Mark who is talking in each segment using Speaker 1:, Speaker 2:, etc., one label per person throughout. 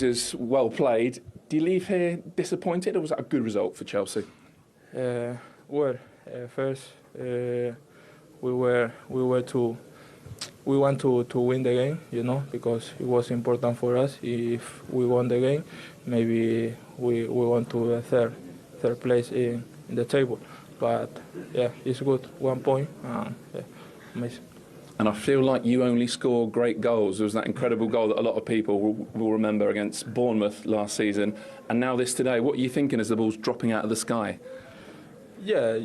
Speaker 1: Is well played. Do you leave here disappointed, or was that a good result for Chelsea?
Speaker 2: First we want to win the game, because it was important for us. If we won the game, maybe we want to third place in the table. But yeah, it's good. 1 point. Amazing.
Speaker 1: And I feel like you only score great goals. There was that incredible goal that a lot of people will remember against Bournemouth last season. And now this today. What are you thinking as the ball's dropping out of the sky?
Speaker 2: Yeah,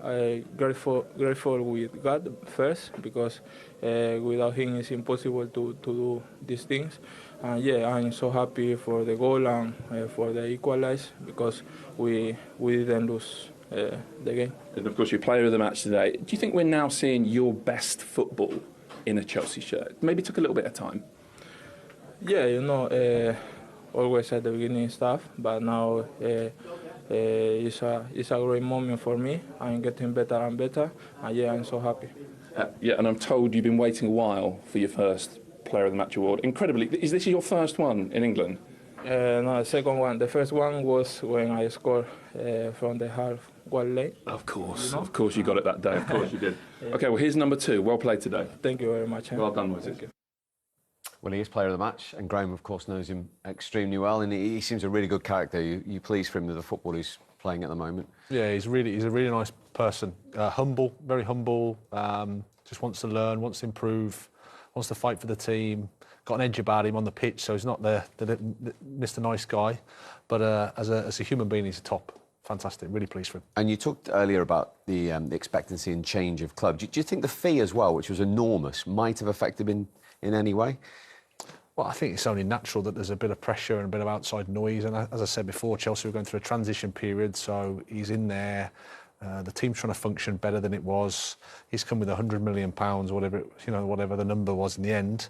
Speaker 2: I'm grateful with God first, because without Him it's impossible to do these things. And yeah, I'm so happy for the goal and for the equalize, because we didn't lose the game.
Speaker 1: And of course, you're player of the match today. Do you think we're now seeing your best football in a Chelsea shirt? Maybe took a little bit of time.
Speaker 2: Yeah, always at the beginning stuff, but now it's a great moment for me. I'm getting better and better, and yeah, I'm so happy.
Speaker 1: Yeah, and I'm told you've been waiting a while for your first Player of the Match award. Incredibly, is this your first one in England?
Speaker 2: No, the second one. The first one was when I scored from the half-wall line.
Speaker 1: Of course you got it that day. Of course you did. Yeah. Okay, well, here's number 2. Well played today.
Speaker 2: Thank you very much.
Speaker 1: Well done, Moisés.
Speaker 3: Well, he is player of the match, and Graham, of course, knows him extremely well, and he seems a really good character. You pleased for him with the football he's playing at the moment?
Speaker 4: Yeah, he's a really nice person. Humble, very humble. Just wants to learn, wants to improve, wants to fight for the team. Got an edge about him on the pitch, so he's not the Mr. Nice Guy, but as a human being, he's a top. Fantastic, really pleased for him.
Speaker 3: And you talked earlier about the expectancy and change of club. Do you think the fee as well, which was enormous, might have affected him in any way?
Speaker 4: Well, I think it's only natural that there's a bit of pressure and a bit of outside noise. And as I said before, Chelsea were going through a transition period, so he's in there. The team's trying to function better than it was. He's come with £100 million, whatever the number was in the end.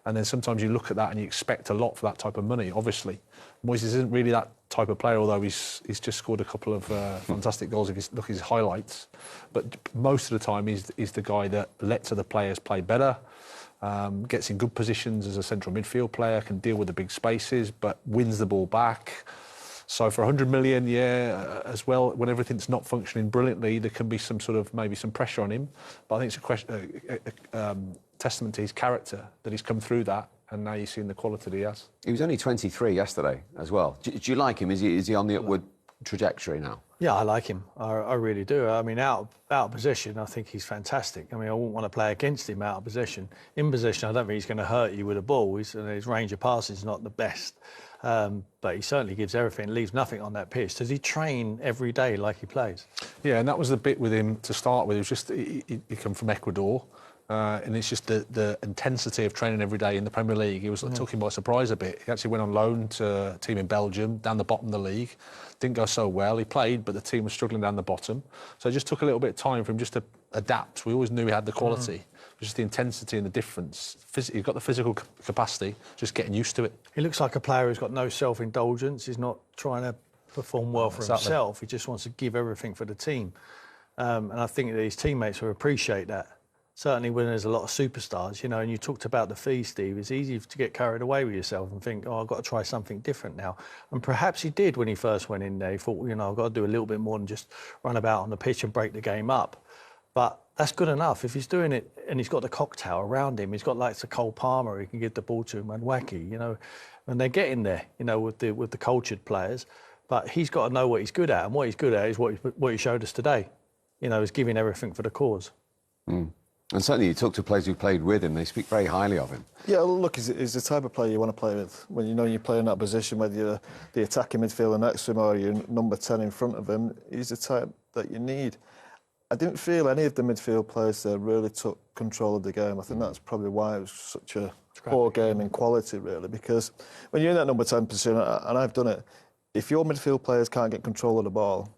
Speaker 4: And then sometimes you look at that and you expect a lot for that type of money. Obviously, Moisés isn't really that type of player, although he's just scored a couple of fantastic goals if you look at his highlights. But most of the time, he's the guy that lets other players play better. Gets in good positions as a central midfield player, can deal with the big spaces, but wins the ball back. So for 100 million, as well, when everything's not functioning brilliantly, there can be some sort of maybe some pressure on him. But I think it's a testament to his character that he's come through that, and now you're seeing the quality that he has.
Speaker 3: He was only 23 yesterday as well. Do you like him? Is he on the upward trajectory now?
Speaker 5: Yeah, I like him. I really do. I mean, out of position, I think he's fantastic. I mean, I wouldn't want to play against him out of position. In position, I don't think he's going to hurt you with a ball. His range of passes is not the best. But he certainly gives everything, leaves nothing on that pitch. Does he train every day like he plays? Yeah, and that was the bit with him to start with. It was just, he come from Ecuador. And it's just the intensity of training every day in the Premier League. It took him by surprise a bit. He actually went on loan to a team in Belgium, down the bottom of the league. Didn't go so well. He played, but the team was struggling down the bottom. So it just took a little bit of time for him just to adapt. We always knew he had the quality. It was just the intensity and the difference. He's got the physical capacity, just getting used to it. He looks like a player who's got no self-indulgence. He's not trying to perform well for himself. He just wants to give everything for the team. And I think that his teammates will appreciate that. Certainly when there's a lot of superstars, and you talked about the fee, Steve, it's easy to get carried away with yourself and think, I've got to try something different now. And perhaps he did when he first went in there. He thought, I've got to do a little bit more than just run about on the pitch and break the game up. But that's good enough. If he's doing it and he's got the cocktail around him, he's got like Cole Palmer, he can give the ball to him, and Wacky, and they're getting there, with the cultured players. But he's got to know what he's good at, and what he's good at is what he showed us today. Is giving everything for the cause.
Speaker 3: Mm. And certainly you talk to players who played with him, they speak very highly of him.
Speaker 6: Yeah, look, he's the type of player you want to play with. When you play in that position, whether you're the attacking midfielder next to him or you're number 10 in front of him, he's the type that you need. I didn't feel any of the midfield players there really took control of the game. I think that's probably why it was such a poor game in quality, really, because when you're in that number 10 position, and I've done it, if your midfield players can't get control of the ball,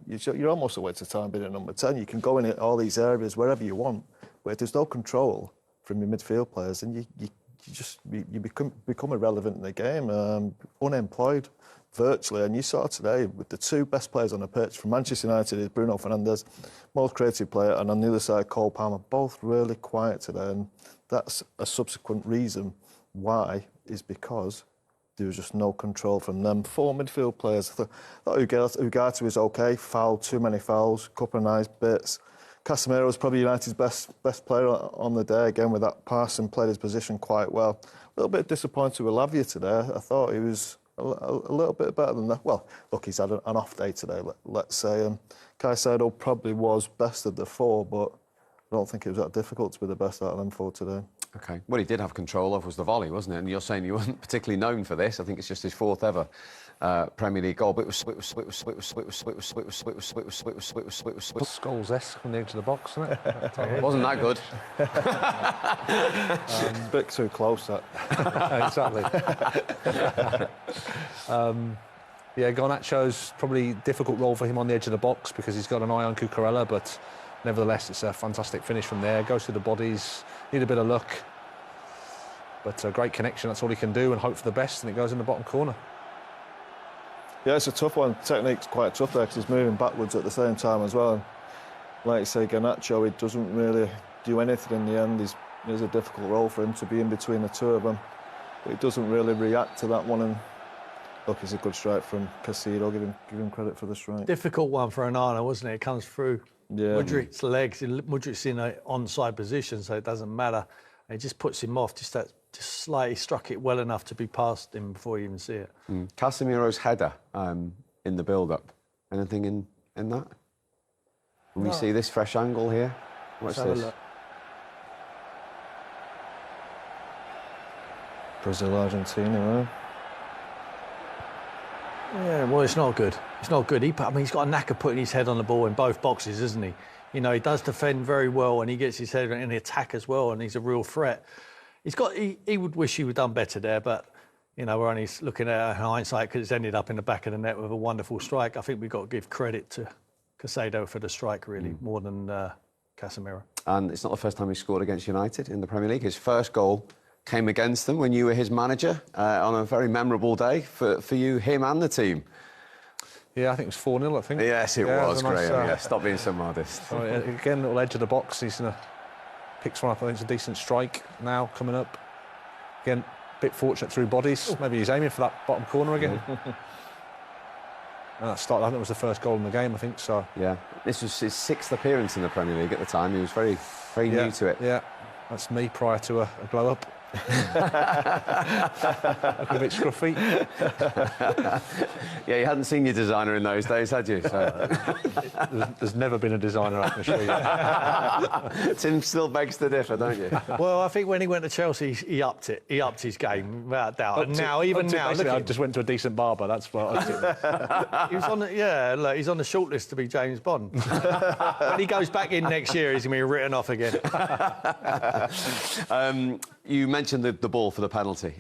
Speaker 6: you're almost a waste of time being a number 10. You can go in all these areas wherever you want. But if there's no control from your midfield players, then you become irrelevant in the game, unemployed virtually. And you saw today with the two best players on the pitch from Manchester United is Bruno Fernandes, most creative player, and on the other side Cole Palmer, both really quiet today. And that's a subsequent reason why is because there was just no control from them. 4 midfield players. I thought Ugarte was okay, fouled, too many fouls, couple of nice bits. Casemiro was probably United's best player on the day, again with that pass, and played his position quite well. A little bit disappointed with Lavia today. I thought he was a little bit better than that. Well, look, he's had an off day today, let's say. Caicedo probably was best of the 4, but I don't think it was that difficult to be the best out of them 4 today.
Speaker 3: Okay. What he did have control of was the volley, wasn't it? And you're saying he wasn't particularly known for this. I think it's just his 4th ever Premier League goal. But it was
Speaker 4: Scholes-esque on the edge of the box, isn't it?
Speaker 3: wasn't that good.
Speaker 6: A bit too close, that.
Speaker 4: Exactly. Yeah, Garnacho's probably a difficult role for him on the edge of the box because he's got an eye on Cucurella, but nevertheless, it's a fantastic finish from there. Goes through the bodies, need a bit of luck, but a great connection. That's all he can do, and hope for the best. And it goes in the bottom corner.
Speaker 6: Yeah, it's a tough one. Technique's quite tough there because he's moving backwards at the same time as well. And like you say, Garnacho, he doesn't really do anything in the end. It's a difficult role for him to be in between the 2 of them, but he doesn't really react to that one. And look, it's a good strike from Caicedo. Give him credit for the strike.
Speaker 5: Difficult one for Onana, wasn't it? It comes through Mudrik's legs. Mudrik's in an onside position, so it doesn't matter. And it just puts him off. Just slightly struck it well enough to be past him before you even see it.
Speaker 3: Casemiro's header in the build-up. Anything in that? When we see this fresh angle here. What's this?
Speaker 6: Brazil, Argentina, right?
Speaker 5: Yeah, well, it's not good. It's not good. He's got a knack of putting his head on the ball in both boxes, isn't he? You know, he does defend very well, and he gets his head in the attack as well, and he's a real threat. He would wish he would done better there, but you know, we're only looking at hindsight because it's ended up in the back of the net with a wonderful strike. I think we've got to give credit to Caicedo for the strike, really, more than Casemiro.
Speaker 3: And it's not the first time he scored against United in the Premier League. His first goal came against them when you were his manager on a very memorable day for you, him and the team.
Speaker 4: Yeah, I think it was 4-0, I think.
Speaker 3: Yes, it was,
Speaker 4: nice,
Speaker 3: Graham. Yeah, stop being so modest.
Speaker 4: Again, little edge of the box. He's going to picks one up. I think it's a decent strike now coming up. Again, a bit fortunate through bodies. Maybe he's aiming for that bottom corner again. And that started, I think it was the first goal in the game, I think so. Yeah,
Speaker 3: this was his 6th appearance in the Premier League at the time. He was very new to it.
Speaker 4: Yeah, that's me prior to a blow-up. Looking a bit scruffy.
Speaker 3: Yeah, you hadn't seen your designer in those days, had you? So.
Speaker 4: There's never been a designer, I can assure you.
Speaker 3: Tim still begs to differ, don't you?
Speaker 5: Well, I think when he went to Chelsea, he upped it. He upped his game, without doubt. And now, even now, look,
Speaker 4: I just went to a decent barber. That's what I did.
Speaker 5: He was on he's on the shortlist to be James Bond. When he goes back in next year, he's going to be written off again.
Speaker 3: You mentioned the ball for the penalty.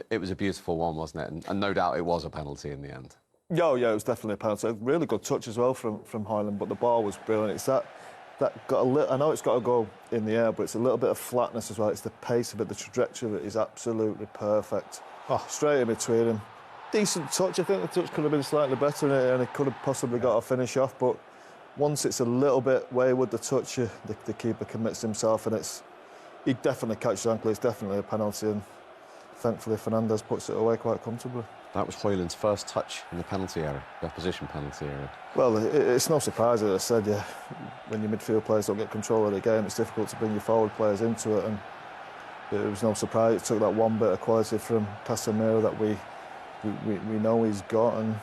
Speaker 3: It was a beautiful one, wasn't it? And no doubt it was a penalty in the end.
Speaker 6: Yeah, it was definitely a penalty. A really good touch as well from Highland, but the ball was brilliant. It's that got a little. I know it's got to go in the air, but it's a little bit of flatness as well. It's the pace of it, the trajectory of it is absolutely perfect. Straight in between them. Decent touch. I think the touch could have been slightly better, and it could have possibly got a finish off. But once it's a little bit wayward, the touch, the keeper commits himself, and he definitely catches the ankle. It's definitely a penalty, and thankfully Fernandes puts it away quite comfortably.
Speaker 3: That was Hoyland's first touch in the penalty area, the opposition penalty area.
Speaker 6: Well, it's no surprise, as I said, when your midfield players don't get control of the game, it's difficult to bring your forward players into it, and it was no surprise. It took that one bit of quality from Casemiro that we know he's got, and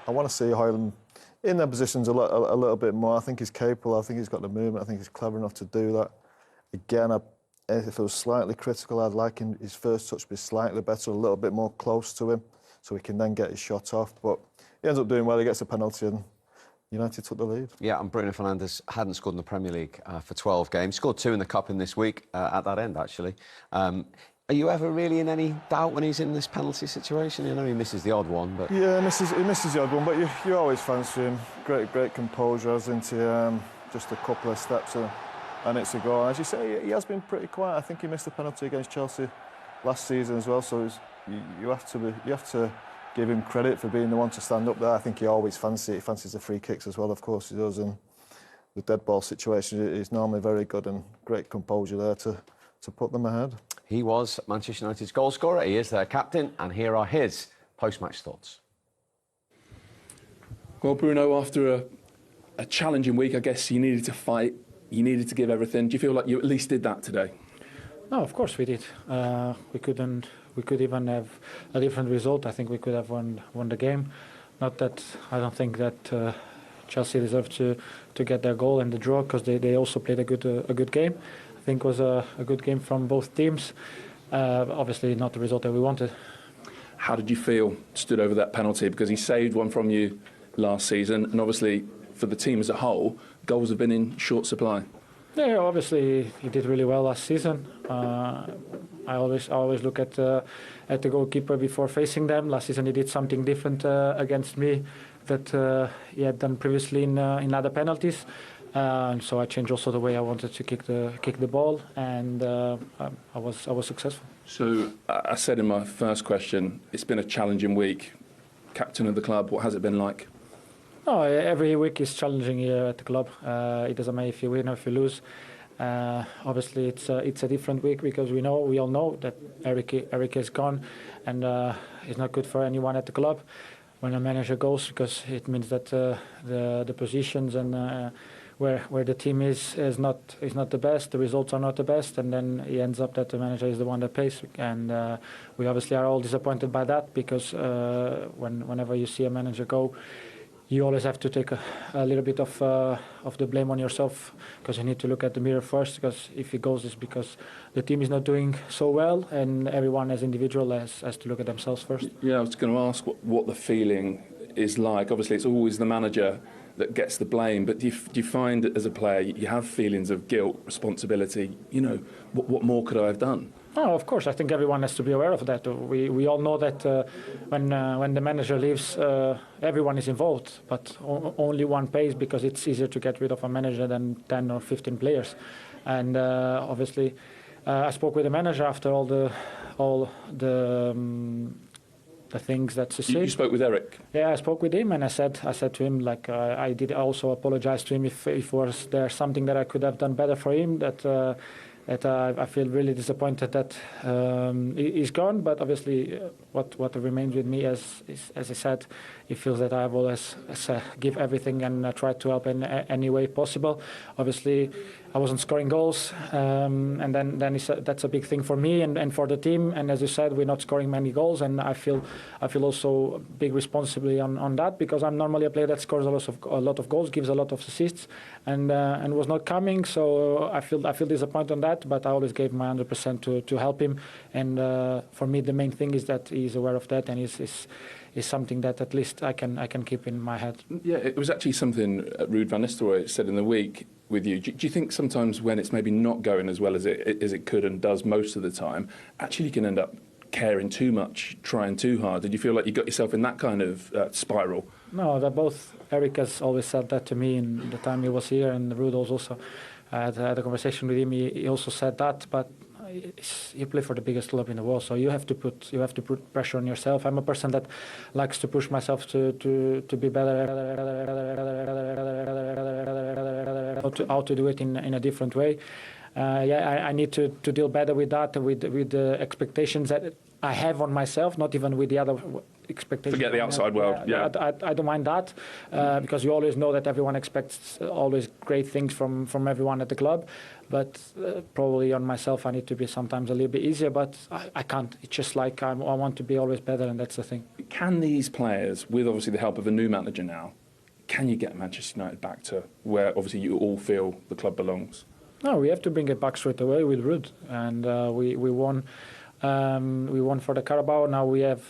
Speaker 6: I want to see Hoyland in their positions a little bit more. I think he's capable. I think he's got the movement. I think he's clever enough to do that. Again, if I was slightly critical, I'd like his first touch to be slightly better, a little bit more close to him, so he can then get his shot off. But he ends up doing well. He gets a penalty, and United took the lead. Yeah,
Speaker 3: and Bruno Fernandes hadn't scored in the Premier League for 12 games. Scored 2 in the Cup in this week at that end, actually. Are you ever really in any doubt when he's in this penalty situation? I know he misses the odd one, but...
Speaker 6: Yeah, he misses the odd one, but you always fancy him. Great composure, hasn't he? Just a couple of steps and it's a goal. As you say, he has been pretty quiet. I think he missed the penalty against Chelsea last season as well, so you have to give him credit for being the one to stand up there. I think he always fancies the free kicks as well, of course he does, and the dead ball situation, he's normally very good, and great composure there to put them ahead.
Speaker 3: He was Manchester United's goal scorer. He is their captain, and here are his post-match thoughts.
Speaker 1: Well, Bruno, after a challenging week, I guess you needed to fight, you needed to give everything. Do you feel like you at least did that today?
Speaker 7: No, of course we did. We could even have a different result. I think we could have won the game. Not that I don't think that Chelsea deserved to get their goal and the draw, because they also played a good game. I think it was a good game from both teams. Obviously not the result that we wanted.
Speaker 1: How did you feel stood over that penalty? Because he saved one from you last season, and obviously for the team as a whole, goals have been in short supply.
Speaker 7: Yeah, obviously he did really well last season. I always look at the goalkeeper before facing them. Last season he did something different against me that he had done previously in other penalties. So I changed also the way I wanted to kick the ball, and I was successful.
Speaker 1: So I said in my first question, it's been a challenging week. Captain of the club, what has it been like?
Speaker 7: No, every week is challenging here at the club. It doesn't matter if you win or if you lose. Obviously, it's a different week because we all know that Eric is gone, and it's not good for anyone at the club when a manager goes, because it means that the positions and where the team is not the best, the results are not the best, and then it ends up that the manager is the one that pays. And we obviously are all disappointed by that, because whenever you see a manager go, you always have to take a little bit of the blame on yourself, because you need to look at the mirror first, because if he goes, it's because the team is not doing so well, and everyone as individual has to look at themselves first.
Speaker 1: Yeah, I was going to ask what the feeling is like. Obviously, it's always the manager that gets the blame, but do you find that as a player you have feelings of guilt, responsibility? You know, what more could I have done?
Speaker 7: Oh, of course. I think everyone has to be aware of that. We all know that when the manager leaves, everyone is involved, but only one pays, because it's easier to get rid of a manager than 10 or 15 players. And obviously, I spoke with the manager after all the things that she said.
Speaker 1: You spoke with Eric?
Speaker 7: Yeah, I spoke with him, and I said to him, like, I did also apologize to him if was there something that I could have done better for him, that I feel really disappointed that he's gone. But obviously, what remains with me is, as I said, he feels that I have always give everything and try to help in any way possible. Obviously, I wasn't scoring goals, and then that's a big thing for me and for the team. And as you said, we're not scoring many goals, and I feel also big responsibility on that, because I'm normally a player that scores a lot of goals, gives a lot of assists, and was not coming. So I feel disappointed on that, but I always gave my 100% to help him. And for me, the main thing is that he's aware of that, and is something that at least I can keep in my head.
Speaker 1: Yeah, it was actually something Ruud van Nistelrooy said in the week with you. Do you think sometimes when it's maybe not going as well as it could and does most of the time, actually you can end up caring too much, trying too hard? Did you feel like you got yourself in that kind of spiral? No,
Speaker 7: that both. Eric has always said that to me in the time he was here, and Ruud also. I had a conversation with him. He also said that, but you play for the biggest club in the world, so you have to put pressure on yourself. I'm a person that likes to push myself to be better, how to do it in a different way. I need to deal better with that, with the expectations that I have on myself, not even with the other expectations.
Speaker 1: Forget the outside world. Yeah,
Speaker 7: I don't mind that, because you always know that everyone expects always great things from everyone at the club. But probably on myself, I need to be sometimes a little bit easier. But I can't. It's just like I want to be always better, and that's the thing.
Speaker 1: Can these players, with obviously the help of a new manager now, can you get Manchester United back to where obviously you all feel the club belongs?
Speaker 7: No, we have to bring it back straight away with Ruud, and we won. We won for the Carabao. Now we had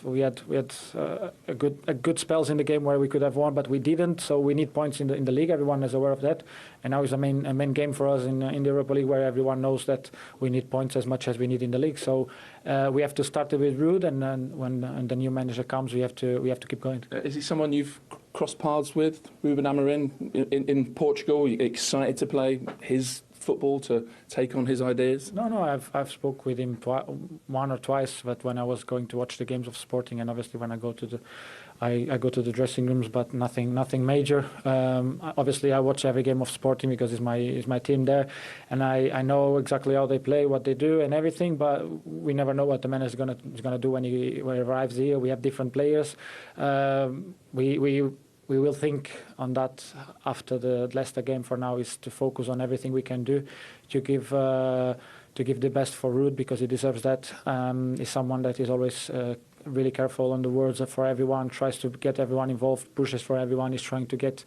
Speaker 7: a good spells in the game where we could have won, but we didn't. So we need points in the league. Everyone is aware of that, and now is a main game for us in the Europa League, where everyone knows that we need points as much as we need in the league. So we have to start with Ruud, and then when the new manager comes, we have to keep going.
Speaker 1: Is he someone you've crossed paths with, Ruben Amorim, in Portugal? Are you excited to play his football to take on his ideas?
Speaker 7: No, I've spoke with him one or twice, but when I was going to watch the games of Sporting, and obviously when I go to the dressing rooms, but nothing major. Obviously, I watch every game of Sporting because it's my team there, and I know exactly how they play, what they do, and everything. But we never know what the manager is gonna do when he arrives here. We have different players. We will think on that after the Leicester game. For now, is to focus on everything we can do to give the best for Ruud, because he deserves that. He's someone that is always really careful on the words for everyone, tries to get everyone involved, pushes for everyone. He's trying to get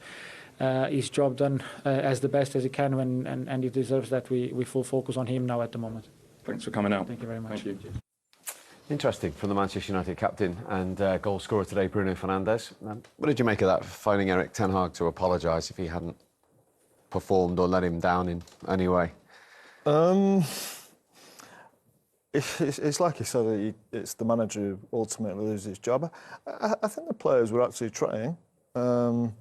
Speaker 7: his job done as the best as he can, and he deserves that. We full focus on him now at the moment.
Speaker 1: Thanks for coming out.
Speaker 7: Thank you very much.
Speaker 1: Thank you.
Speaker 3: Interesting from the Manchester United captain and goal scorer today, Bruno Fernandes. What did you make of that, phoning Erik ten Hag to apologise if he hadn't performed or let him down in any way?
Speaker 6: It's like you said, it's the manager who ultimately loses his job. I think the players were actually trying, and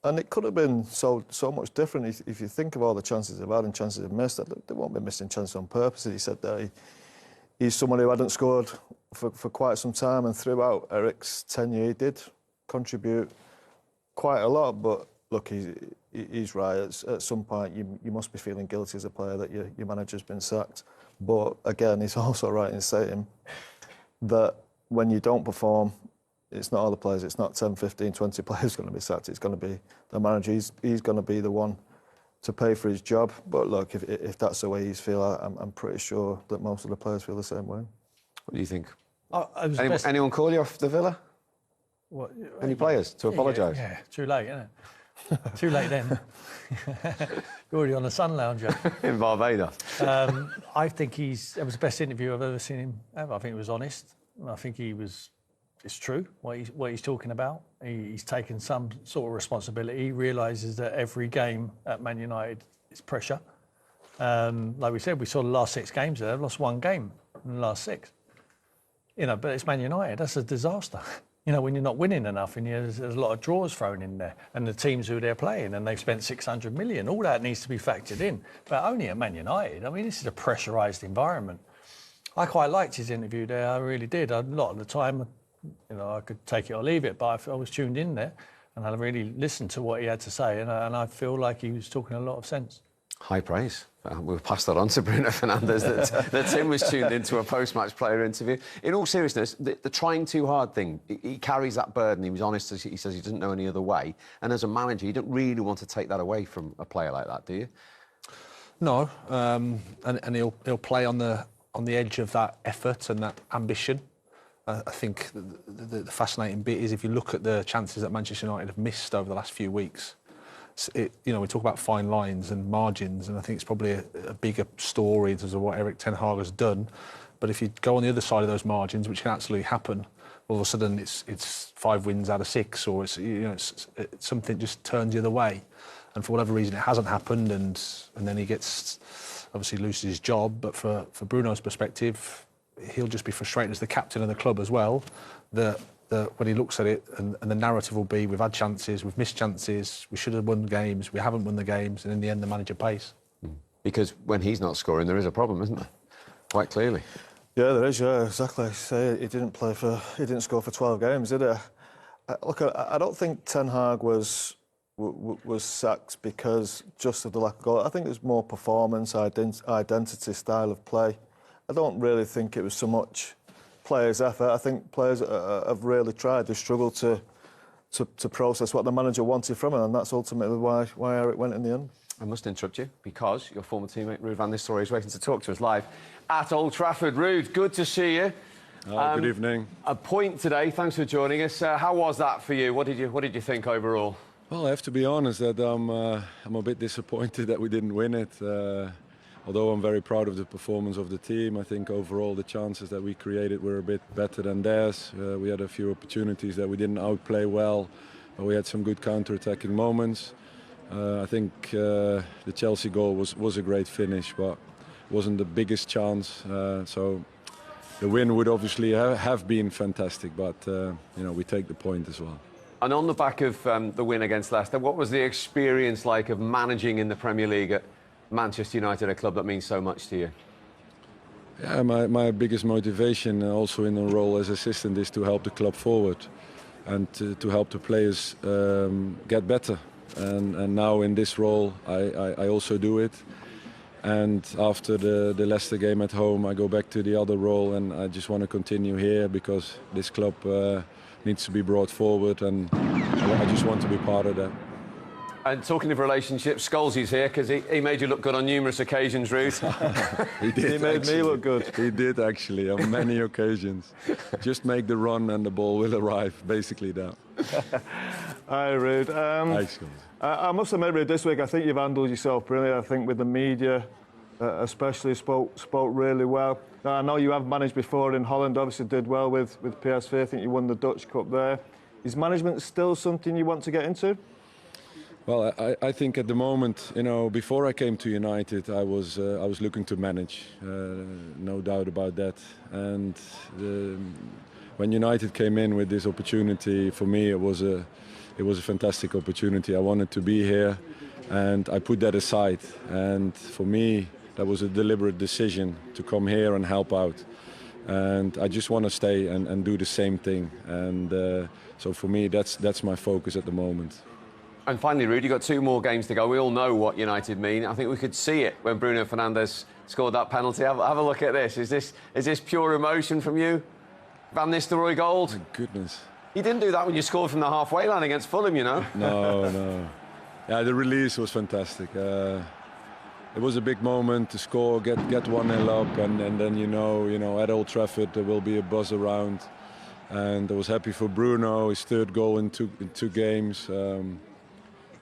Speaker 6: it could have been so much different if you think of all the chances they've had and chances they've missed. They won't be missing chances on purpose. He said that he's someone who hadn't scored for quite some time, and throughout Erik's tenure, he did contribute quite a lot. But look, he's right. At some point, you must be feeling guilty as a player that your manager's been sacked. But again, he's also right in saying that when you don't perform, it's not all the players. It's not 10, 15, 20 players going to be sacked. It's going to be the manager. He's going to be the one to pay for his job. But look, if that's the way he's feel, I'm pretty sure that most of the players feel the same way.
Speaker 3: What do you think?
Speaker 5: Anyone
Speaker 3: call you off the Villa?
Speaker 5: What,
Speaker 3: Any players to apologise?
Speaker 5: Yeah, too late, isn't it? Too late then. You're already on the sun lounger.
Speaker 3: In Barbados.
Speaker 5: I think it was the best interview I've ever seen him have. I think it was honest. I think it's true what he's talking about. He's taken some sort of responsibility. He realises that every game at Man United is pressure. Like we said, we saw the last 6 games there. They've lost 1 game in the last 6. But it's Man United. That's a disaster. When you're not winning enough, and there's a lot of draws thrown in there, and the teams who they're playing, and they've spent 600 million, all that needs to be factored in. But only at Man United. I mean, this is a pressurised environment. I quite liked his interview there. I really did. A lot of the time, I could take it or leave it, but I was tuned in there, and I really listened to what he had to say, and I feel like he was talking a lot of sense.
Speaker 3: High praise. We'll pass that on to Bruno Fernandes, that Tim was tuned into a post-match player interview. In all seriousness, the trying too hard thing, he carries that burden. He was honest, he says he doesn't know any other way. And as a manager, you don't really want to take that away from a player like that, do you?
Speaker 4: No, and he'll play on the edge of that effort and that ambition. I think the fascinating bit is if you look at the chances that Manchester United have missed over the last few weeks, we talk about fine lines and margins, and I think it's probably a bigger story in terms of what Erik ten Hag has done. But if you go on the other side of those margins, which can absolutely happen, all of a sudden it's 5 wins out of 6, or it's something just turns the other way. And for whatever reason, it hasn't happened, and then he gets obviously loses his job. But for Bruno's perspective, he'll just be frustrated as the captain of the club as well. That when he looks at it, and the narrative will be, we've had chances, we've missed chances, we should have won games, we haven't won the games, and in the end the manager pays.
Speaker 3: Because when he's not scoring, there is a problem, isn't there? Quite clearly.
Speaker 6: Yeah, there is, yeah, exactly. Say he didn't score for 12 games, did he? Look, I don't think Ten Hag was sacked because just of the lack of goal. I think it was more performance, identity, style of play. I don't really think it was so much players' effort. I think players have really tried. They struggled to process what the manager wanted from them, and that's ultimately why Erik went in the end.
Speaker 3: I must interrupt you because your former teammate Ruud van Nistelrooy is waiting to talk to us live at Old Trafford. Ruud, good to see you.
Speaker 8: Good evening.
Speaker 3: A point today. Thanks for joining us. How was that for you? What did you think overall?
Speaker 8: Well, I have to be honest that I'm a bit disappointed that we didn't win it. Although I'm very proud of the performance of the team, I think overall the chances that we created were a bit better than theirs. We had a few opportunities that we didn't outplay well, but we had some good counter-attacking moments. I think the Chelsea goal was a great finish, but wasn't the biggest chance. So the win would obviously have been fantastic, but we take the point as well.
Speaker 3: And on the back of the win against Leicester, what was the experience like of managing in the Premier League Manchester United, a club that means so much to you?
Speaker 8: Yeah, my biggest motivation also in a role as assistant is to help the club forward and to help the players get better. And now in this role, I also do it. And after the Leicester game at home, I go back to the other role, and I just want to continue here because this club needs to be brought forward, and I just want to be part of that.
Speaker 3: And talking of relationships, Scholes is here because he made you look good on numerous occasions, Ruud.
Speaker 8: He did.
Speaker 6: He made me look good.
Speaker 8: He did actually on many occasions. Just make the run and the ball will arrive. Basically that.
Speaker 6: Hi, Ruud.
Speaker 8: Thanks, Scholes.
Speaker 6: I must admit, Ruud, this week I think you've handled yourself brilliantly. I think with the media, especially spoke really well. Now, I know you have managed before in Holland. Obviously, did well with PSV. I think you won the Dutch Cup there. Is management still something you want to get into?
Speaker 8: Well, I think at the moment, you know, before I came to United, I was looking to manage, no doubt about that. And when United came in with this opportunity, for me it was a fantastic opportunity. I wanted to be here, and I put that aside. And for me, that was a deliberate decision to come here and help out. And I just want to stay and do the same thing. And so for me, that's my focus at the moment.
Speaker 3: And finally, Ruud, you've got 2 more games to go. We all know what United mean. I think we could see it when Bruno Fernandes scored that penalty. Have a look at this. Is this pure emotion from you? Van Nistelrooy goal?
Speaker 8: My goodness.
Speaker 3: You didn't do that when you scored from the halfway line against Fulham, you know?
Speaker 8: No. Yeah, the release was fantastic. It was a big moment to score, get 1-0 up, and then you know at Old Trafford there will be a buzz around. And I was happy for Bruno, his 3rd goal in two games.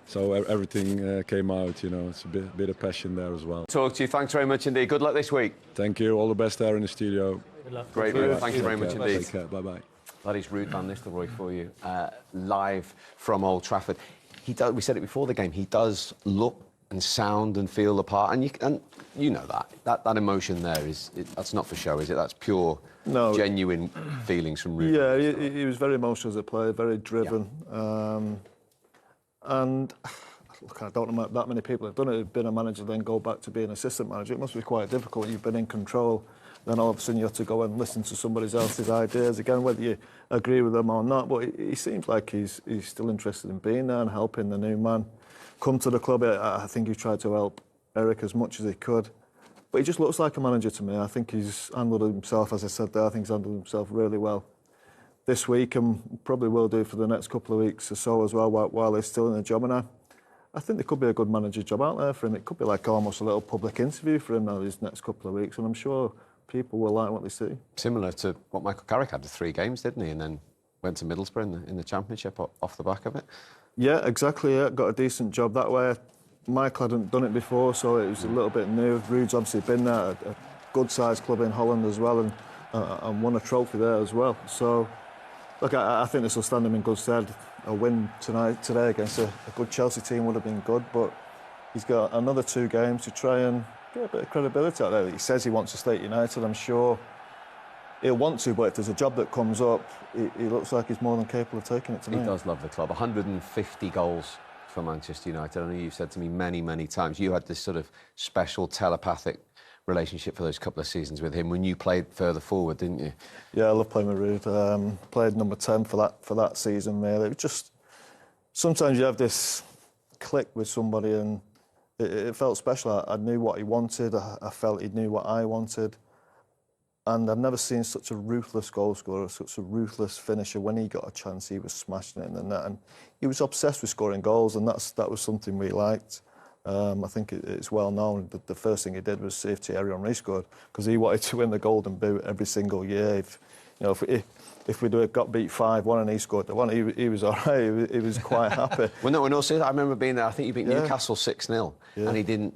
Speaker 8: So everything came out, you know. It's a bit of passion there as well.
Speaker 3: Talk to you. Thanks very much indeed. Good luck this week.
Speaker 8: Thank you. All the best there in the studio.
Speaker 5: Good luck.
Speaker 3: Great, Ruud. Thank you very much indeed.
Speaker 8: Take care. Bye-bye.
Speaker 3: That is Ruud van Nistelrooy for you, live from Old Trafford. He does. We said it before the game. He does look and sound and feel the part, and you know that emotion there that's not for show, is it? That's pure, genuine feelings from Ruud.
Speaker 6: Yeah, he was very emotional as a player, very driven. Yeah. And look, I don't know that many people have done it. Who've been a manager, then go back to being assistant manager. It must be quite difficult. You've been in control, then all of a sudden you have to go and listen to somebody else's ideas again, whether you agree with them or not. But he seems like he's still interested in being there and helping the new man come to the club. I think he tried to help Eric as much as he could. But he just looks like a manager to me. I think he's handled himself, as I said there, I think he's handled himself really well this week, and probably will do for the next couple of weeks or so as well, while he's still in the job. And I think there could be a good manager job out there for him. It could be like almost a little public interview for him now these next couple of weeks, and I'm sure people will like what they see. Similar
Speaker 3: to what Michael Carrick had, the 3 games, didn't he? And then went to Middlesbrough in the Championship off the back of it. Yeah, exactly. Yeah, got a decent job that way. Michael hadn't done it before, so it was a little bit new. Ruud's obviously been there, a good-sized club in Holland as well, and won a trophy there as well. So, look, I think this will stand him in good stead. A win today against a good Chelsea team would have been good, but he's got another 2 games to try and get a bit of credibility out there. He says he wants to stay at United. I'm sure he'll want to, but if there's a job that comes up, he looks like he's more than capable of taking it to me. He does love the club. 150 goals for Manchester United. I know you've said to me many, many times, you had this sort of special telepathic relationship for those couple of seasons with him when you played further forward, didn't you? Yeah, I love playing with Ruud. Played number 10 for that season, really. It was just, sometimes you have this click with somebody and it felt special. I knew what he wanted. I felt he knew what I wanted. And I've never seen such a ruthless goal scorer, such a ruthless finisher. When he got a chance, he was smashing it in the net. And he was obsessed with scoring goals, and that was something we liked. I think it's well known that the first thing he did was see if Thierry Henry scored, because he wanted to win the Golden Boot every single year. If we got beat 5-1 and he scored the one, he was all right. He was quite happy. Well, no, I remember being there. I think you beat Newcastle 6-0, and he didn't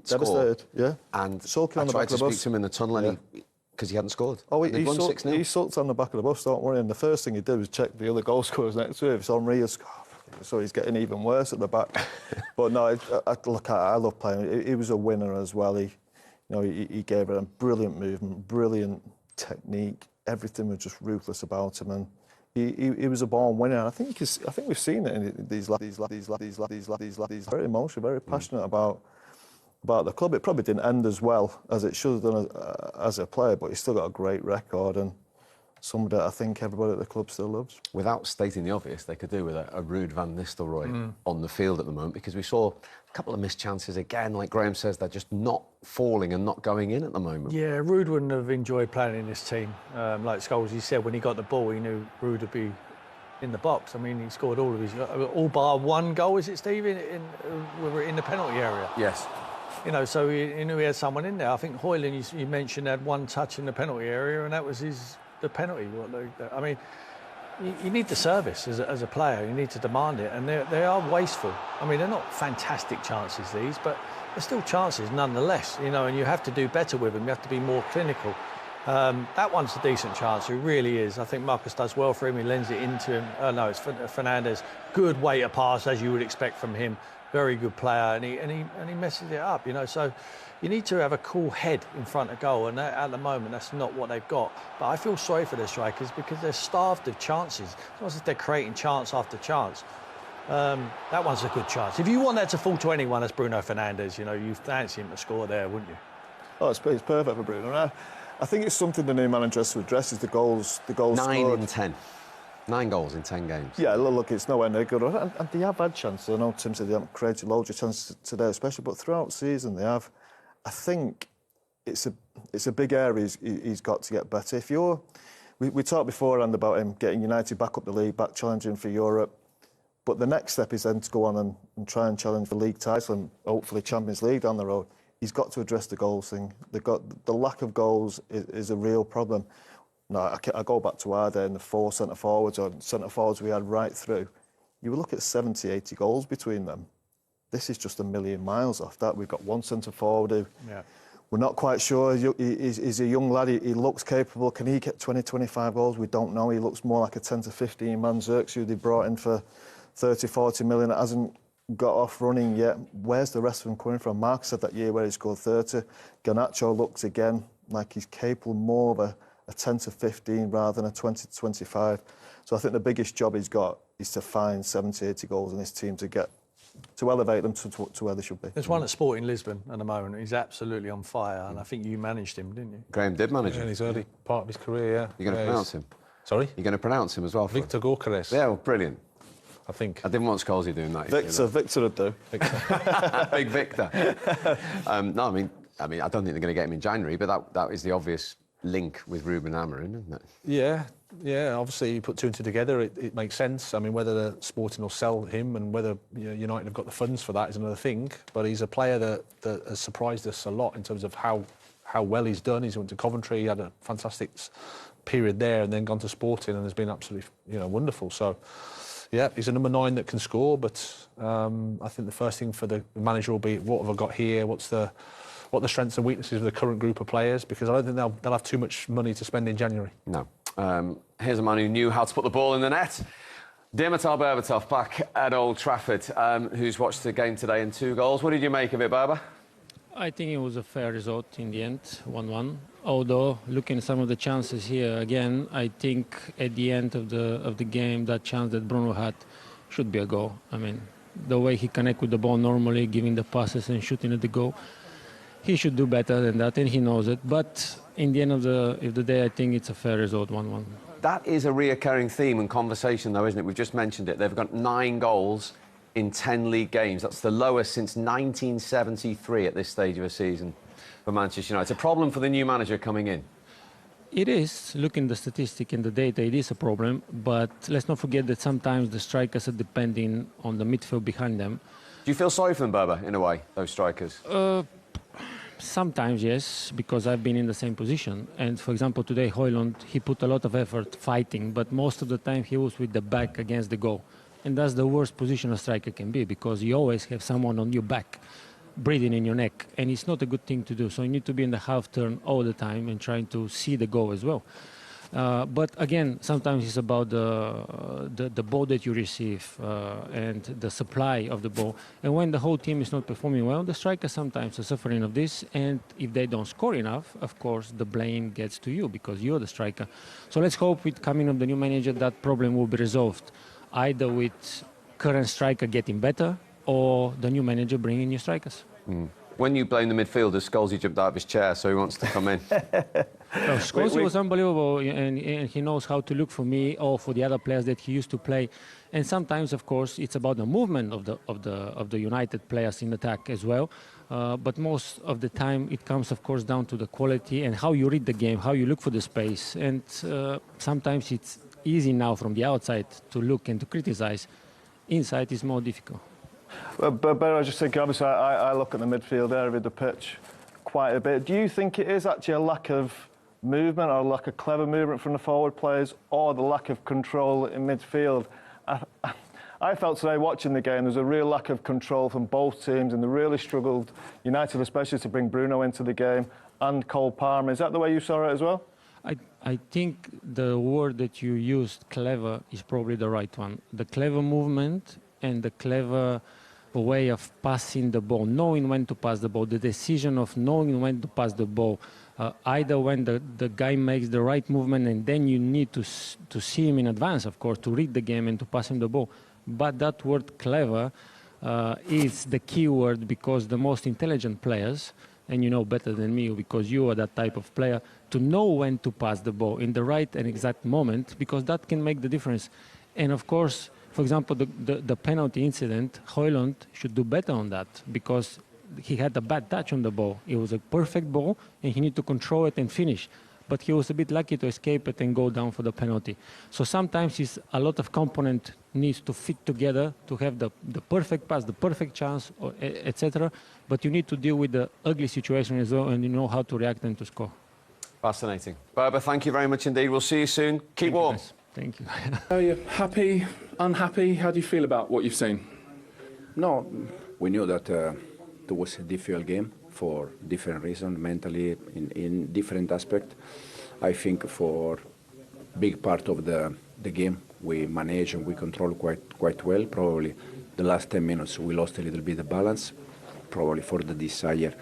Speaker 3: score. Devastated, yeah. And I tried to speak to him in the tunnel, and because he hadn't scored. Oh, he sulked on the back of the bus, don't worry. And the first thing he did was check the other goal scorers next to him. If Henry has scored, so he's getting even worse at the back. But no, I love playing. He was a winner as well. He gave it a brilliant movement, brilliant technique. Everything was just ruthless about him, and he was a born winner. I think we've seen it in these very emotional, very passionate about
Speaker 6: about the club. It probably didn't end as well as it should have done as a player, but he's still got a great record and somebody that I think everybody at the club still loves.
Speaker 3: Without stating the obvious, they could do with a Ruud van Nistelrooy on the field at the moment, because we saw a couple of missed chances again. Like Graham says, they're just not falling and not going in at the moment.
Speaker 5: Yeah, Ruud wouldn't have enjoyed playing in this team. Like Scholes, he said when he got the ball, he knew Ruud would be in the box. I mean, he scored all of his, all bar one goal, is it, Steve, in the penalty area?
Speaker 3: Yes.
Speaker 5: You know, so he knew he had someone in there. I think Hoyland, you mentioned, had one touch in the penalty area, and that was the penalty. I mean, you need the service as a player. You need to demand it, and they are wasteful. I mean, they're not fantastic chances, these, but they're still chances nonetheless. You know, and you have to do better with them. You have to be more clinical. That one's a decent chance. It really is. I think Marcus does well for him. He lends it into him. No, it's Fernandes. Good way to pass, as you would expect from him. Very good player, and he messes it up. You know, so you need to have a cool head in front of goal, and at the moment that's not what they've got. But I feel sorry for the strikers because they're starved of chances. It's not as if they're creating chance after chance. That one's a good chance. If you want that to fall to anyone, that's Bruno Fernandes. You know, you fancy him to score there, wouldn't you?
Speaker 6: Oh, it's perfect for Bruno. I think it's something the new manager has to address, is the goals. The goals
Speaker 3: 9
Speaker 6: scored.
Speaker 3: in 10. 9 goals in 10 games.
Speaker 6: Yeah, look, it's nowhere near good. And they have had chances. I know Tim said they haven't created loads of chances today, especially, but throughout the season they have. I think it's a big area he's got to get better. If we talked beforehand about him getting United back up the league, back challenging for Europe, but the next step is then to go on and try and challenge for league title and hopefully Champions League down the road. He's got to address the goals thing. The lack of goals is a real problem. No, I go back to our day and the 4 centre-forwards or centre-forwards we had right through. You would look at 70, 80 goals between them. This is just a million miles off that. We've got one centre-forward who we're not quite sure. He's a young lad. He looks capable. Can he get 20, 25 goals? We don't know. He looks more like a 10 to 15 man Xerxes who they brought in for 30, 40 million. That hasn't got off running yet. Where's the rest of them coming from? Mark said that year where he scored 30. Garnacho looks again like he's capable more of a 10 to 15 rather than a 20 to 25. So I think the biggest job he's got is to find 70, 80 goals in his team to elevate them to where they should be.
Speaker 5: There's one at Sporting Lisbon at the moment. He's absolutely on fire, and I think you managed him, didn't you?
Speaker 3: Graham did manage him.
Speaker 4: In his early part of his career, yeah.
Speaker 3: You're going to pronounce him?
Speaker 4: Sorry?
Speaker 3: You're going to pronounce him as well?
Speaker 4: Victor Gyökeres.
Speaker 3: Yeah, well, brilliant.
Speaker 4: I think.
Speaker 3: I didn't want Scholesy doing that.
Speaker 6: Victor would do.
Speaker 3: Big Victor. No, I mean, I don't think they're going to get him in January, but that is the obvious link with Ruben Amorim, isn't it?
Speaker 4: Yeah. Obviously, you put two and two together, it makes sense. I mean, whether the Sporting will sell him and whether United have got the funds for that is another thing. But he's a player that has surprised us a lot in terms of how well he's done. He's went to Coventry, he had a fantastic period there, and then gone to Sporting, and has been absolutely wonderful. So, yeah, he's a number 9 that can score. But I think the first thing for the manager will be, what have I got here? What are the strengths and weaknesses of the current group of players? Because I don't think they'll have too much money to spend in January. No.
Speaker 3: Here's a man who knew how to put the ball in the net. Dimitar Berbatov back at Old Trafford, who's watched the game today and 2 goals. What did you make of it, Berba?
Speaker 9: I think it was a fair result in the end, 1-1. Although, looking at some of the chances here again, I think at the end of the game, that chance that Bruno had should be a goal. I mean, the way he connects with the ball normally, giving the passes and shooting at the goal, he should do better than that, and he knows it. But in the end of the day, I think it's a fair result, 1-1.
Speaker 3: That is a reoccurring theme and conversation, though, isn't it? We've just mentioned it. They've got 9 goals in 10 league games. That's the lowest since 1973 at this stage of a season for Manchester United. It's a problem for the new manager coming in.
Speaker 9: It is. Looking at the statistic and the data, it is a problem. But let's not forget that sometimes the strikers are depending on the midfield behind them.
Speaker 3: Do you feel sorry for them, Berba, in a way, those strikers?
Speaker 9: Sometimes, yes, because I've been in the same position. And, for example, today, Højlund, he put a lot of effort fighting, but most of the time he was with the back against the goal. And that's the worst position a striker can be, because you always have someone on your back, breathing in your neck, and it's not a good thing to do. So you need to be in the half turn all the time and trying to see the goal as well. But again, sometimes it's about the ball that you receive and the supply of the ball. And when the whole team is not performing well, the strikers sometimes are suffering of this. And if they don't score enough, of course, the blame gets to you because you're the striker. So let's hope with coming of the new manager that problem will be resolved, either with current striker getting better or the new manager bringing new strikers.
Speaker 3: When you blame the midfielders, Scholes jumped out of his chair, so he wants to come in.
Speaker 9: No, Scholes was unbelievable, and he knows how to look for me or for the other players that he used to play. And sometimes, of course, it's about the movement of the United players in attack as well. But most of the time, it comes, of course, down to the quality and how you read the game, how you look for the space. And sometimes it's easy now from the outside to look and to criticize. Inside is more difficult.
Speaker 6: But I just think, obviously, I look at the midfield area of the pitch quite a bit. Do you think it is actually a lack of movement or a lack of clever movement from the forward players, or the lack of control in midfield? I felt today watching the game there's a real lack of control from both teams, and they really struggled, United especially, to bring Bruno into the game and Cole Palmer. Is that the way you saw it as well?
Speaker 9: I think the word that you used, clever, is probably the right one. The clever movement and the clever way of passing the ball, knowing when to pass the ball, the decision of knowing when to pass the ball, either when the guy makes the right movement and then you need to see him in advance, of course, to read the game and to pass him the ball. But that word clever is the key word, because the most intelligent players, and you know better than me because you are that type of player, to know when to pass the ball in the right and exact moment, because that can make the difference. And of course, for example, the penalty incident, Højlund should do better on that, because he had a bad touch on the ball. It was a perfect ball, and he needed to control it and finish. But he was a bit lucky to escape it and go down for the penalty. So sometimes it's a lot of component needs to fit together to have the perfect pass, the perfect chance, etc. But you need to deal with the ugly situation as well, and you know how to react and to score.
Speaker 3: Fascinating. Berba, thank you very much indeed. We'll see you soon. Keep warm.
Speaker 9: Thank you.
Speaker 1: Are you happy, unhappy? How do you feel about what you've seen?
Speaker 10: No, we knew that it was a difficult game for different reasons, mentally, in different aspects. I think for big part of the game, we managed and we controlled quite well. Probably the last 10 minutes we lost a little bit of balance, probably for the desire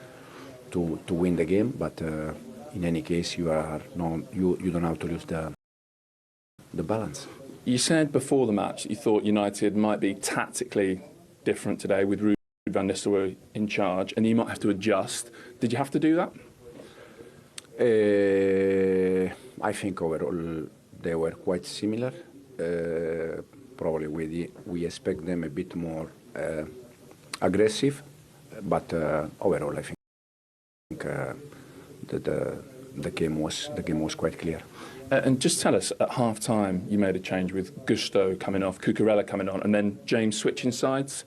Speaker 10: to win the game. But in any case, you don't have to lose the balance.
Speaker 1: You said before the match that you thought United might be tactically different today with Ruud van Nistelrooy in charge, and you might have to adjust. Did you have to do that?
Speaker 10: I think overall they were quite similar. Probably we expect them a bit more aggressive, but overall I think that the game was quite clear.
Speaker 1: And just tell us, at half-time you made a change with Gusto coming off, Cucurella coming on, and then James switching sides.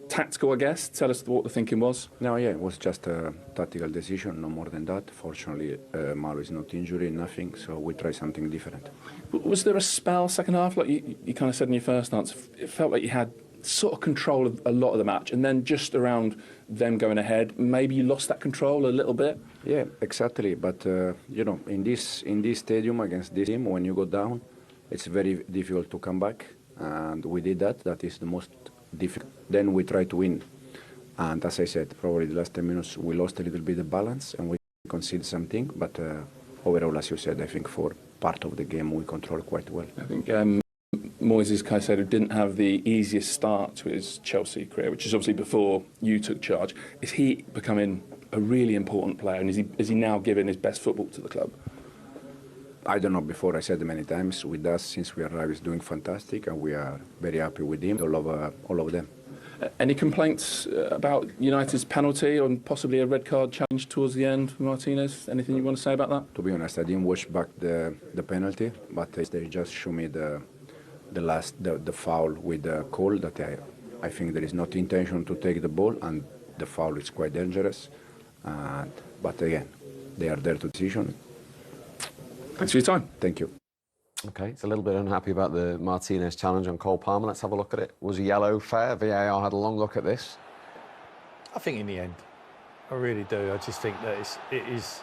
Speaker 1: Tactical, I guess. Tell us what the thinking was.
Speaker 10: No, yeah, it was just a tactical decision, no more than that. Fortunately, Manu is not injured, nothing, so we try something different.
Speaker 1: Was there a spell second half, like you kind of said in your first answer, it felt like you had sort of control of a lot of the match, and then just around them going ahead, maybe you lost that control a little bit?
Speaker 10: Yeah, exactly. But you know, in this stadium against this team, when you go down, it's very difficult to come back, and we did that. That is the most difficult. Then we try to win, and as I said, probably the last 10 minutes we lost a little bit of balance and we conceded something. But overall, as you said, I think for part of the game we controlled quite well.
Speaker 1: I think Moisés Caicedo didn't have the easiest start to his Chelsea career, which is obviously before you took charge. Is he becoming a really important player, and is he now giving his best football to the club?
Speaker 10: I don't know, before I said many times, with us since we arrived he's doing fantastic, and we are very happy with him, all of them.
Speaker 1: Any complaints about United's penalty and possibly a red card challenge towards the end for Martinez? Anything you want to say about that?
Speaker 10: To be honest, I didn't watch back the penalty, but they just show me the foul with the call that I think there is not intention to take the ball, and the foul is quite dangerous. But again, they are there to decision.
Speaker 1: Thanks for your time.
Speaker 10: Thank you.
Speaker 3: OK, it's a little bit unhappy about the Martinez challenge on Cole Palmer. Let's have a look at it. Was a yellow fair? VAR had a long look at this.
Speaker 5: I think in the end, I really do. I just think that it is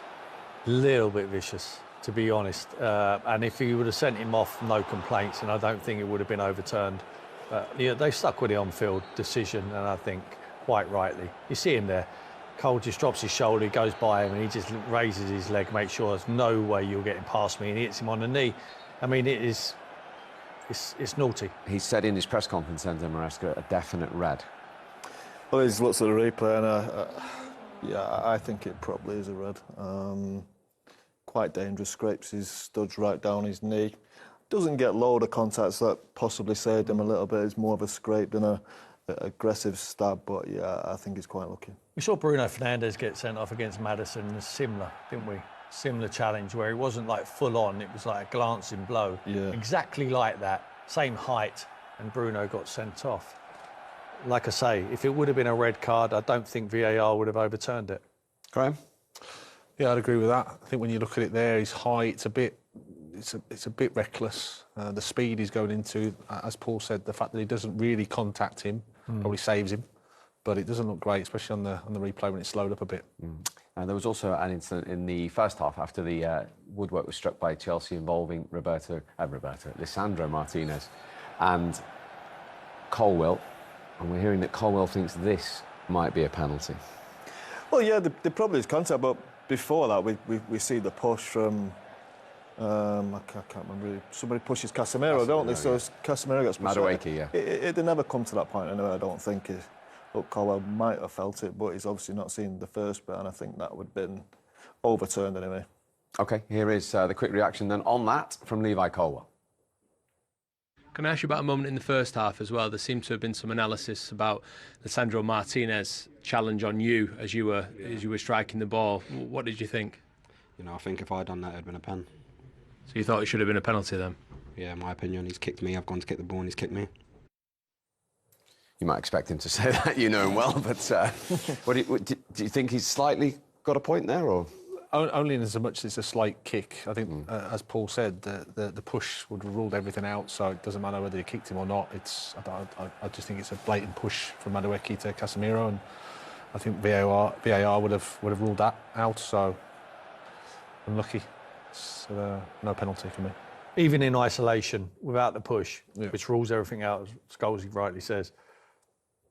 Speaker 5: a little bit vicious, to be honest. And if he would have sent him off, no complaints, and I don't think it would have been overturned. Yeah, they stuck with the on-field decision, and I think quite rightly. You see him there. Cole just drops his shoulder, he goes by him, and he just raises his leg, makes sure there's no way you're getting past me, and he hits him on the knee. I mean, it's naughty.
Speaker 3: He said in his press conference, Enzo Maresca, a definite red.
Speaker 6: Well, he's looked at the replay, and Yeah, I think it probably is a red. Quite dangerous, scrapes his studs right down his knee. Doesn't get load of contacts that possibly saved him a little bit. It's more of a scrape than a aggressive stab, but yeah, I think he's quite lucky.
Speaker 5: We saw Bruno Fernandes get sent off against Madison, similar, didn't we? Similar challenge where he wasn't like full on, it was like a glancing blow.
Speaker 6: Yeah.
Speaker 5: Exactly like that, same height, and Bruno got sent off. Like I say, if it would have been a red card, I don't think VAR would have overturned it.
Speaker 3: Graham?
Speaker 4: Yeah, I'd agree with that. I think when you look at it there, his height, it's a bit reckless. The speed he's going into, as Paul said, the fact that he doesn't really contact him probably saves him, but it doesn't look great, especially on the replay when it's slowed up a bit.
Speaker 3: There was also an incident in the first half after the woodwork was struck by Chelsea involving Lisandro Martinez and Colwill, and we're hearing that Colwill thinks this might be a penalty.
Speaker 6: Well, yeah, there probably is contact, but before that, we see the push from. I can't remember. Somebody pushes Casemiro, don't they? So
Speaker 3: yeah.
Speaker 6: Casemiro gets pushed.
Speaker 3: Madueke, yeah.
Speaker 6: It never come to that point anyway, I don't think. Look, Colwell might have felt it, but he's obviously not seen the first bit, and I think that would have been overturned anyway.
Speaker 3: OK, here is the quick reaction then on that from Levi Colwill.
Speaker 11: Can I ask you about a moment in the first half as well? There seemed to have been some analysis about Lisandro Martinez challenge on you as you were striking the ball. What did you think?
Speaker 12: You know, I think if I'd done that, it'd been a pen.
Speaker 11: So you thought it should have been a penalty then?
Speaker 12: Yeah, in my opinion, he's kicked me. I've gone to kick the ball and he's kicked me.
Speaker 3: You might expect him to say that, you know him well, but do you think he's slightly got a point there, or?
Speaker 4: Only in as much as it's a slight kick. I think, as Paul said, the push would have ruled everything out, so it doesn't matter whether you kicked him or not. I just think it's a blatant push from Madueke to Casemiro, and I think VAR would have ruled that out. So unlucky. It's no penalty for me.
Speaker 5: Even in isolation, without the push, which rules everything out, as Scholes rightly says,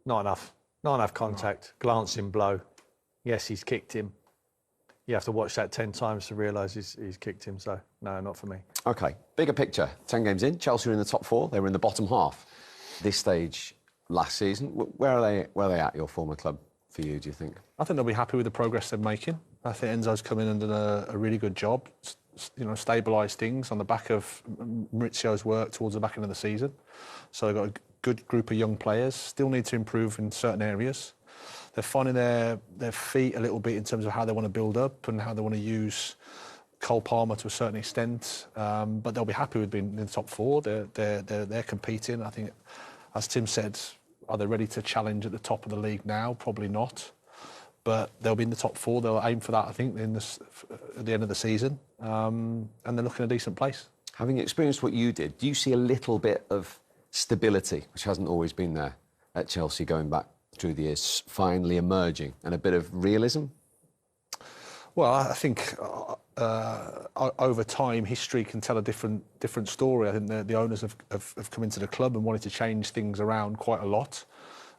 Speaker 5: not enough contact, glancing blow. Yes, he's kicked him. You have to watch that 10 times to realise he's kicked him, so no, not for me. OK, bigger picture. 10 games in, Chelsea are in the top 4. They were in the bottom half this stage last season. Where are they at, your former club, for you, do you think? I think they'll be happy with the progress they're making. I think Enzo's come in and done a really good job, stabilised things on the back of Maurizio's work towards the back end of the season. So they've got a good group of young players, still need to improve in certain areas. They're finding their feet a little bit in terms of how they want to build up and how they want to use Cole Palmer to a certain extent. But they'll be happy with being in the top 4. They're competing. I think, as Tim said, are they ready to challenge at the top of the league now? Probably not. But they'll be in the top 4. They'll aim for that, I think, at the end of the season. And they're looking at a decent place. Having experienced what you did, do you see a little bit of stability, which hasn't always been there at Chelsea going back through the years, finally emerging, and a bit of realism? Well, I think over time, history can tell a different story. I think the owners have come into the club and wanted to change things around quite a lot.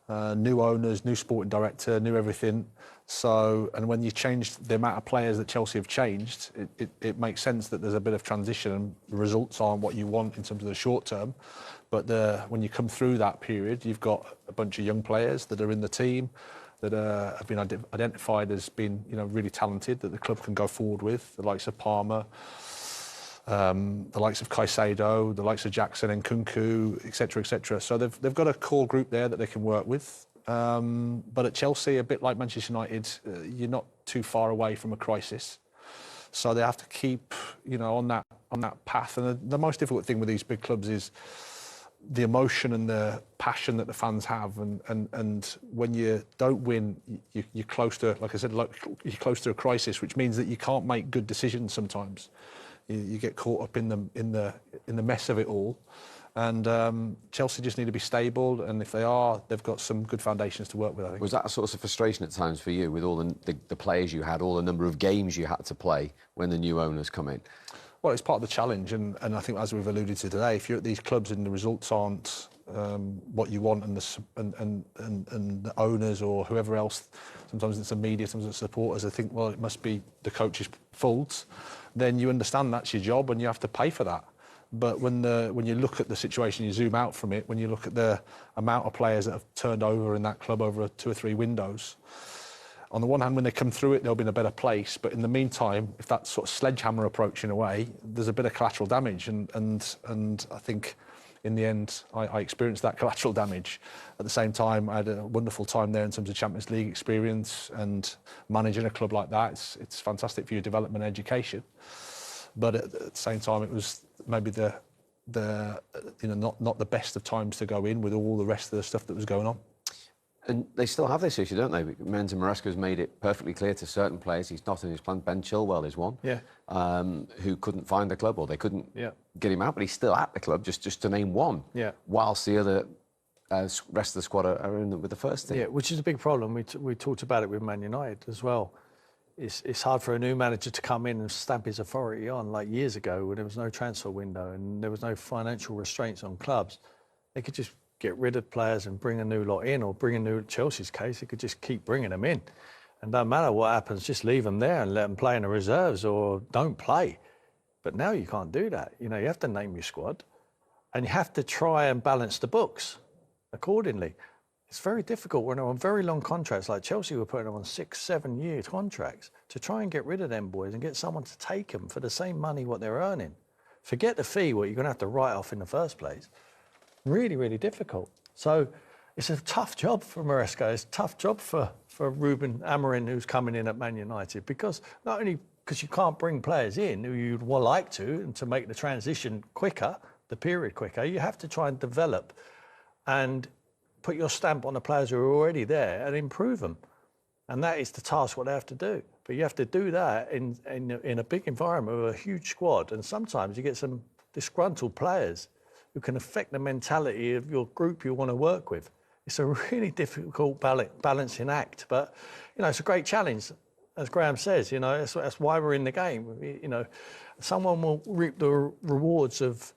Speaker 5: New owners, new sporting director, new everything. So, and when you change the amount of players that Chelsea have changed, it makes sense that there's a bit of transition and the results aren't what you want in terms of the short term. But when you come through that period, you've got a bunch of young players that are in the team that have been identified as being, really talented, that the club can go forward with, the likes of Palmer, the likes of Caicedo, the likes of Jackson and Nkunku, etc., etc. So they've got a core group there that they can work with. But at Chelsea, a bit like Manchester United, you're not too far away from a crisis. So they have to keep, on that path. And the most difficult thing with these big clubs is the emotion and the passion that the fans have, and when you don't win, you're close to, like I said, you're close to a crisis, which means that you can't make good decisions sometimes. You get caught up in the mess of it all, and Chelsea just need to be stable. And if they are, they've got some good foundations to work with, I think. Was that a source of frustration at times for you, with all the players you had, all the number of games you had to play when the new owners come in? Well, it's part of the challenge, and I think, as we've alluded to today, if you're at these clubs and the results aren't what you want, and the owners or whoever else, sometimes it's the media, sometimes it's supporters, they think, well, it must be the coach's fault, then you understand that's your job and you have to pay for that. But when you look at the situation, you zoom out from it, when you look at the amount of players that have turned over in that club over 2 or 3 windows,
Speaker 4: on the one hand, when they come through it, they'll be in a better place. But in the meantime, if that sort of sledgehammer approach in a way, there's a bit of collateral damage. And I think in the end, I experienced that collateral damage. At the same time, I had a wonderful time there in terms of Champions League experience, and managing a club like that, it's fantastic for your development and education. But at the same time, it was maybe not the best of times to go in with all the rest of the stuff that was going on.
Speaker 3: And they still have this issue, don't they? Menz and Maresca has made it perfectly clear to certain players he's not in his plan. Ben Chilwell is one, who couldn't find the club, or they couldn't get him out, but he's still at the club, just to name one. Whilst the other rest of the squad are in with the first team.
Speaker 5: Yeah, which is a big problem. We talked about it with Man United as well. It's hard for a new manager to come in and stamp his authority on, like years ago when there was no transfer window and there was no financial restraints on clubs. They could just get rid of players and bring a new lot in, or bring a new, Chelsea's case, they could just keep bringing them in. And no matter what happens, just leave them there and let them play in the reserves or don't play. But now you can't do that. You know, you have to name your squad and you have to try and balance the books accordingly. It's very difficult when they're on very long contracts, like Chelsea were putting them on 6-7 year contracts, to try and get rid of them boys and get someone to take them for the same money what they're earning. Forget the fee, what you're going to have to write off in the first place. Really, really difficult. So it's a tough job for Maresca. It's a tough job for Ruben Amorim, who's coming in at Man United, because not only because you can't bring players in who you'd like to, and to make the transition quicker, the period quicker, you have to try and develop and put your stamp on the players who are already there and improve them. And that is the task what they have to do. But you have to do that in a big environment with a huge squad. And sometimes you get some disgruntled players who can affect the mentality of your group you want to work with. It's a really difficult balancing act, but you know, it's a great challenge. As Graham says, you know, that's why we're in the game. You know, someone will reap the rewards of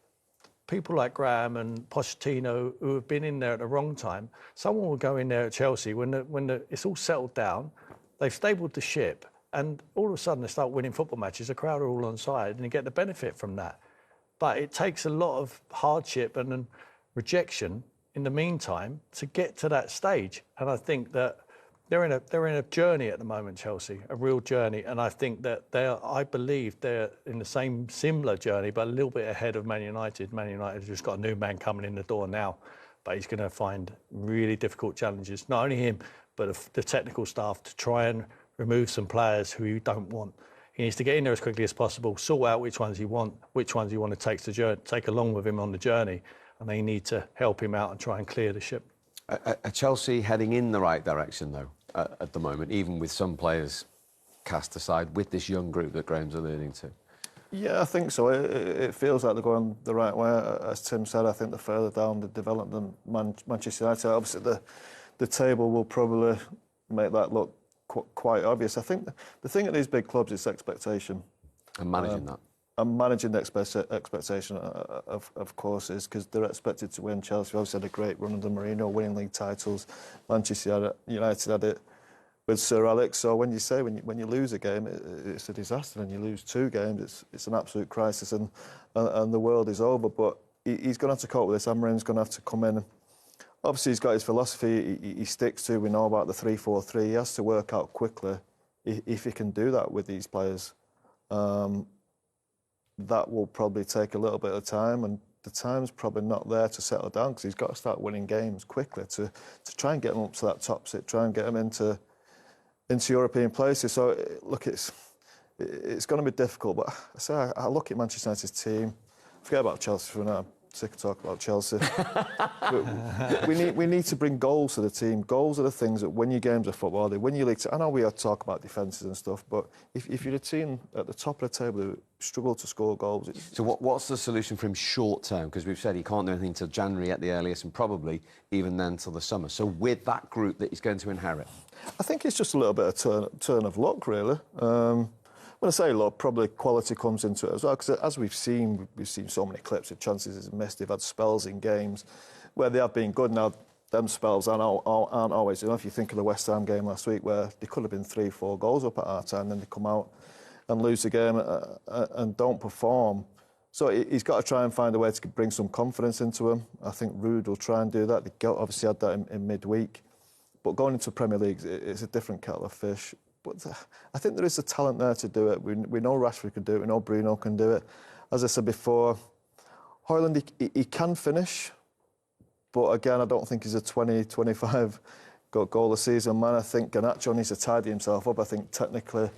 Speaker 5: people like Graham and Pochettino who have been in there at the wrong time. Someone will go in there at Chelsea when it's all settled down, they've stabled the ship, and all of a sudden they start winning football matches. The crowd are all on side, and you get the benefit from that. But it takes a lot of hardship and rejection in the meantime to get to that stage. And I think that they're in a journey at the moment, Chelsea, a real journey. And I think that I believe they're in the same similar journey, but a little bit ahead of Man United. Man United has just got a new man coming in the door now, but he's going to find really difficult challenges, not only him, but the technical staff, to try and remove some players who you don't want. He needs to get in there as quickly as possible, sort out which ones you want to take along with him on the journey, and they need to help him out and try and clear the ship.
Speaker 3: Are Chelsea heading in the right direction, though, at the moment, even with some players cast aside, with this young group that Graham's alluding to?
Speaker 6: Yeah, I think so. It feels like they're going the right way. As Tim said, I think they're further down the development than Manchester United. Obviously, the table will probably make that look quite obvious. I think the thing at these big clubs is expectation.
Speaker 3: And managing that.
Speaker 6: And managing the expectation, of course, is because they're expected to win. Chelsea obviously had a great run under Mourinho, winning league titles. Manchester United had it with Sir Alex. So when you lose a game, it's a disaster, and you lose 2 games, it's an absolute crisis, and the world is over. But he's going to have to cope with this. Amorim's going to have to come in. Obviously, he's got his philosophy he sticks to. We know about the 3-4-3. He has to work out quickly if he can do that with these players. That will probably take a little bit of time, and the time's probably not there to settle down, because he's got to start winning games quickly to try and get them up to that top 6, try and get them into European places. So, look, it's going to be difficult, but I look at Manchester United's team, forget about Chelsea for now. Sick of talking about Chelsea. we need to bring goals to the team. Goals are the things that win your games of football. They win your league. I know we are talking about defences and stuff, but if you're a team at the top of the table who struggle to score goals...
Speaker 3: So what's the solution for him short term? Because we've said he can't do anything until January at the earliest, and probably even then till the summer. So with that group that he's going to inherit?
Speaker 6: I think it's just a little bit of turn of luck, really. When I say luck, probably quality comes into it as well, because as we've seen so many clips of chances he's missed. They've had spells in games where they have been good. Now, them spells aren't always enough. You think of the West Ham game last week, where they could have been 3-4 goals up at half-time, then they come out and lose the game and don't perform. So he's got to try and find a way to bring some confidence into him. I think Ruud will try and do that. They obviously had that in midweek. But going into Premier League, it's a different kettle of fish. But I think there is the talent there to do it. We know Rashford can do it. We know Bruno can do it. As I said before, Højlund, he can finish. But again, I don't think he's a 20, 25 goal a season man. I think Garnacho needs to tidy himself up. I think technically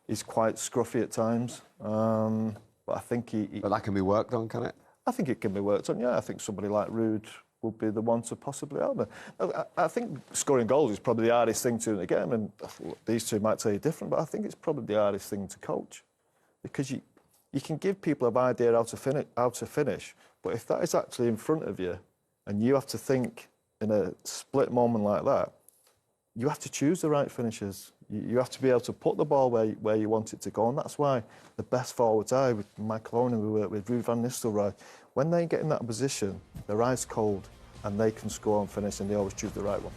Speaker 6: he's quite scruffy at times. But I think
Speaker 3: But that can be worked on, can it?
Speaker 6: I think it can be worked on, yeah. I think somebody like Ruud would be the one to possibly help them. I think scoring goals is probably the hardest thing to do in the game, and these two might tell you different, but I think it's probably the hardest thing to coach. Because you can give people an idea how to finish, but if that is actually in front of you, and you have to think in a split moment like that, you have to choose the right finishers. You have to be able to put the ball where you want it to go, and that's why the best forwards are, with Michael Owen, we work with, Ruud van Nistelrooy, when they get in that position, they're ice cold and they can score and finish, and they always choose the right one.